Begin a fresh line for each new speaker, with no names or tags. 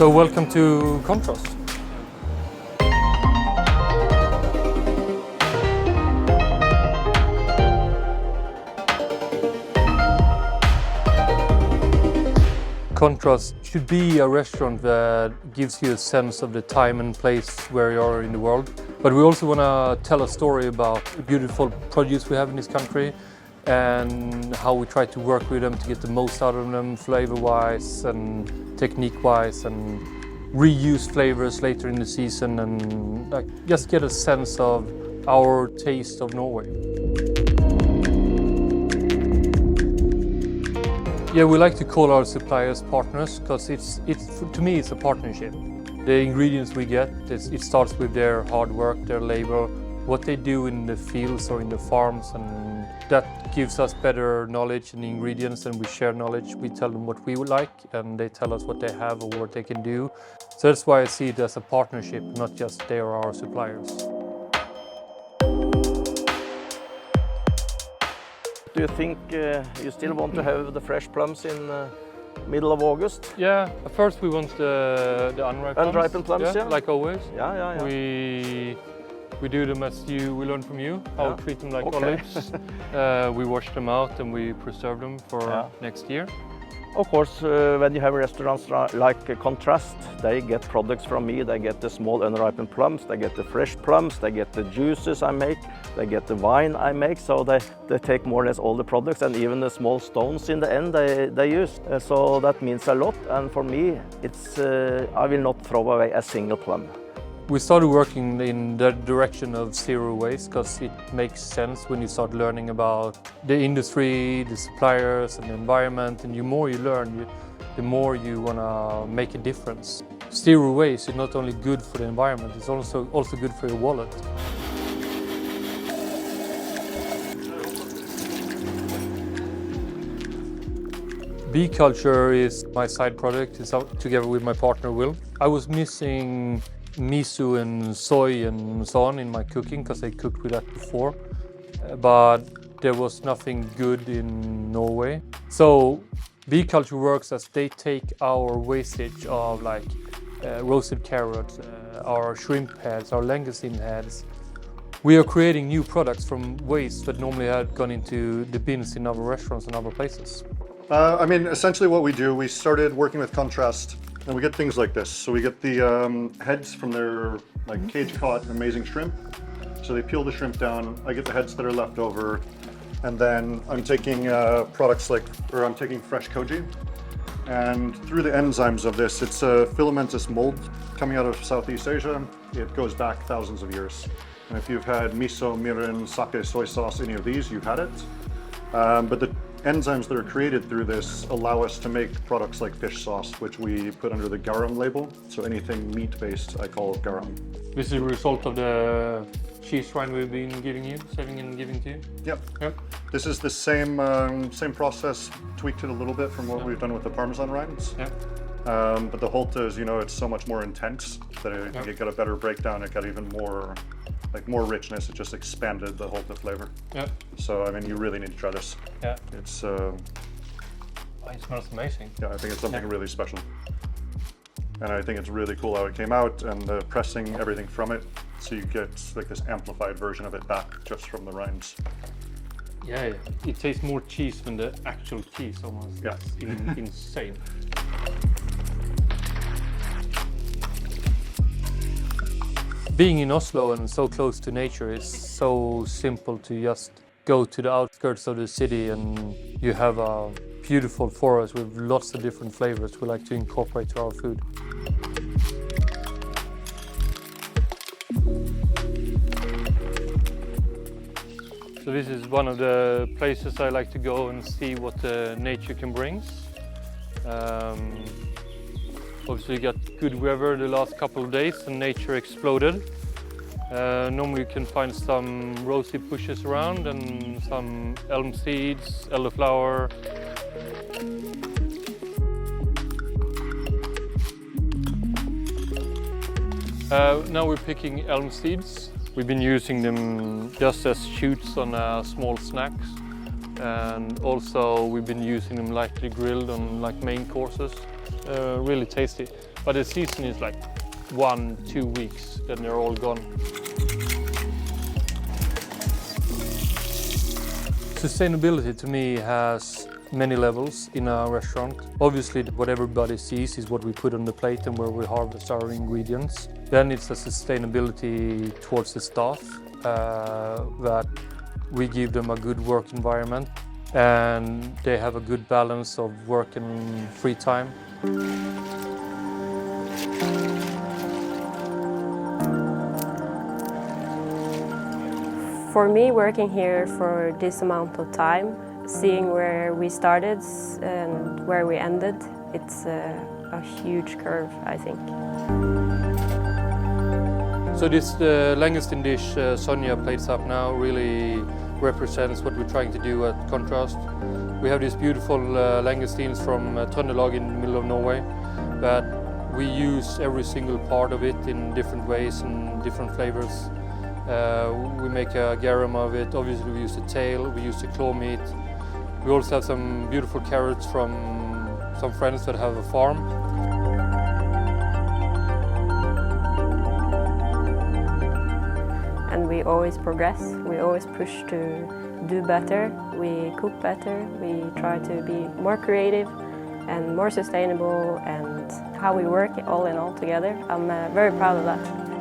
So welcome to Contrast. Contrast should be a restaurant that gives you a sense of the time and place where you are in the world. But we also want to tell a story about the beautiful produce we have in this country and how we try to work with them to get the most out of them flavor-wise and technique-wise, and reuse flavors later in the season, and just get a sense of our taste of Norway. Yeah, we like to call our suppliers partners because to me it's a partnership. The ingredients we get, it starts with their hard work, their labor, what they do in the fields or in the farms, and that gives us better knowledge and ingredients, and we share knowledge. We tell them what we would like and they tell us what they have or what they can do. So that's why I see it as a partnership, not just they are our suppliers.
Do you think you still want to have the fresh plums in middle of August?
Yeah, at first we want the
unripened plums, yeah.
Like always.
Yeah.
We do them as we learn from you, how to treat them like olives. We wash them out and we preserve them for next year.
Of course, when you have restaurants like Contrast, they get products from me. They get the small unripened plums, they get the fresh plums, they get the juices I make, they get the wine I make. So they take more or less all the products, and even the small stones in the end they use. So that means a lot, and for me, it's I will not throw away a single plum.
We started working in the direction of zero waste because it makes sense when you start learning about the industry, the suppliers and the environment, and the more you learn, the more you want to make a difference. Zero waste is not only good for the environment, it's also good for your wallet. Bee culture is my side project. It's together with my partner Will. I was missing miso and soy and so on in my cooking because I cooked with that before, but there was nothing good in Norway. So bee culture works as they take our wastage of like roasted carrots, our shrimp heads, our langoustine heads. We are creating new products from waste that normally had gone into the bins in other restaurants and other places.
Essentially what we do, we started working with Contrast, and we get things like this. So we get the heads from their cage-caught amazing shrimp. So they peel the shrimp down. I get the heads that are left over, and then I'm taking I'm taking fresh koji, and through the enzymes of this, it's a filamentous mold coming out of Southeast Asia. It goes back thousands of years. And if you've had miso, mirin, sake, soy sauce, any of these, you've had it. But the enzymes that are created through this allow us to make products like fish sauce, which we put under the garam label. So anything meat-based, I call garam.
This is a result of the cheese rind we've been saving and giving to you?
Yep. This is the same process, tweaked it a little bit from what we've done with the Parmesan rinds.
Yep.
But the Holte is, it's so much more intense that it got a better breakdown. It got even more richness. It just expanded the Holte flavor.
Yeah.
So you really need to try this.
Yeah.
It's.
It smells amazing.
Yeah, I think it's something really special. And I think it's really cool how it came out and pressing everything from it, so you get this amplified version of it back just from the rinds.
Yeah. It tastes more cheese than the actual cheese almost.
Yeah.
It's insane. Being in Oslo and so close to nature is so simple to just go to the outskirts of the city and you have a beautiful forest with lots of different flavors we like to incorporate to our food. So this is one of the places I like to go and see what nature can bring. Obviously, we got good weather the last couple of days and nature exploded. Normally you can find some rosy bushes around and some elm seeds, elderflower. Now we're picking elm seeds. We've been using them just as shoots on small snacks. And also we've been using them lightly grilled on main courses. really tasty. But the season is like 1-2 weeks, then they're all gone. Sustainability to me has many levels in our restaurant. Obviously, what everybody sees is what we put on the plate and where we harvest our ingredients. Then it's a sustainability towards the staff, that we give them a good work environment and they have a good balance of work and free time.
For me, working here for this amount of time, seeing where we started and where we ended, it's a huge curve, I think.
So this langoustine dish Sonja plates up now really represents what we're trying to do at Contrast. We have these beautiful langoustines from Trøndelag in the middle of Norway, but we use every single part of it in different ways and different flavors. We make a garum of it. Obviously we use the tail, we use the claw meat. We also have some beautiful carrots from some friends that have a farm.
And we always progress, we always push to do better, we cook better, we try to be more creative and more sustainable, and how we work all in all together. I'm very proud of that.